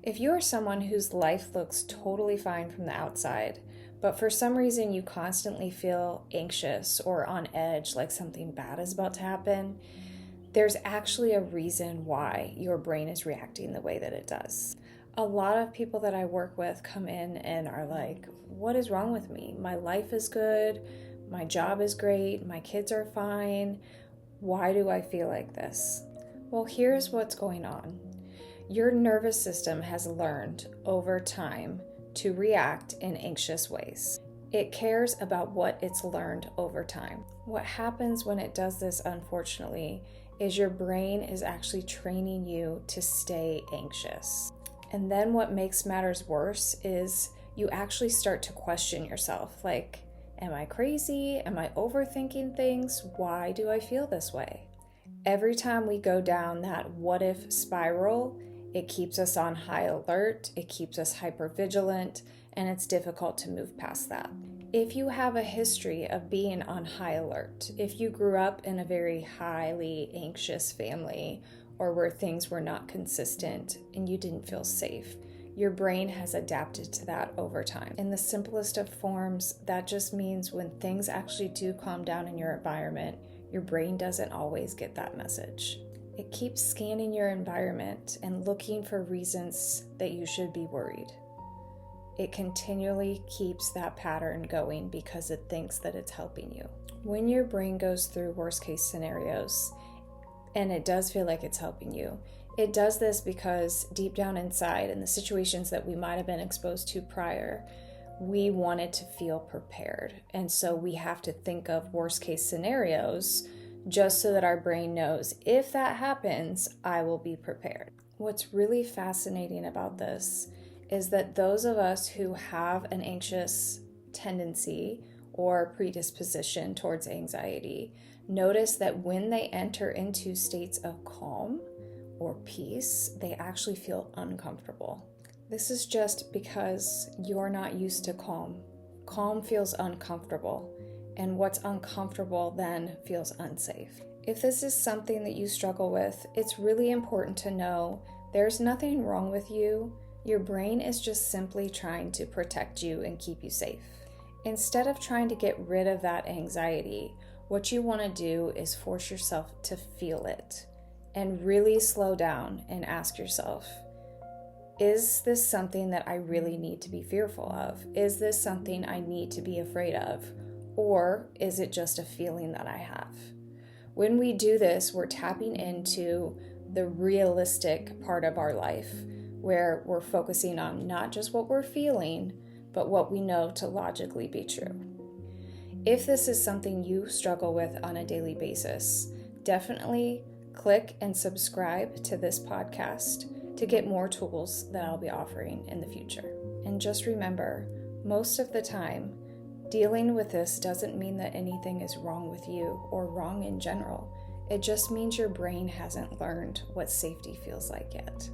If you are someone whose life looks totally fine from the outside, but for some reason you constantly feel anxious or on edge, like something bad is about to happen, there's actually a reason why your brain is reacting the way that it does. A lot of people that I work with come in and are like, what is wrong with me? My life is good, my job is great, my kids are fine. Why do I feel like this? Well, here's what's going on. Your nervous system has learned over time to react in anxious ways. It cares about what it's learned over time. What happens when it does this, unfortunately, is your brain is actually training you to stay anxious. And then what makes matters worse is you actually start to question yourself, like, am I crazy? Am I overthinking things? Why do I feel this way? Every time we go down that what if spiral, it keeps us on high alert, it keeps us hypervigilant, and it's difficult to move past that. If you have a history of being on high alert, if you grew up in a very highly anxious family or where things were not consistent and you didn't feel safe, your brain has adapted to that over time. In the simplest of forms, that just means when things actually do calm down in your environment, your brain doesn't always get that message. It keeps scanning your environment and looking for reasons that you should be worried. It continually keeps that pattern going because it thinks that it's helping you. When your brain goes through worst case scenarios, and it does feel like it's helping you, it does this because deep down inside, in the situations that we might have been exposed to prior, we wanted to feel prepared. And so we have to think of worst case scenarios just so that our brain knows, if that happens, I will be prepared. What's really fascinating about this is that those of us who have an anxious tendency or predisposition towards anxiety notice that when they enter into states of calm or peace, they actually feel uncomfortable. This is just because you're not used to calm. Calm feels uncomfortable, and what's uncomfortable then feels unsafe. If this is something that you struggle with, it's really important to know there's nothing wrong with you. Your brain is just simply trying to protect you and keep you safe. Instead of trying to get rid of that anxiety, what you want to do is force yourself to feel it and really slow down and ask yourself, is this something that I really need to be fearful of? Is this something I need to be afraid of? Or is it just a feeling that I have? When we do this, we're tapping into the realistic part of our life, where we're focusing on not just what we're feeling, but what we know to logically be true. If this is something you struggle with on a daily basis, definitely click and subscribe to this podcast to get more tools that I'll be offering in the future. And just remember, most of the time, dealing with this doesn't mean that anything is wrong with you or wrong in general. It just means your brain hasn't learned what safety feels like yet.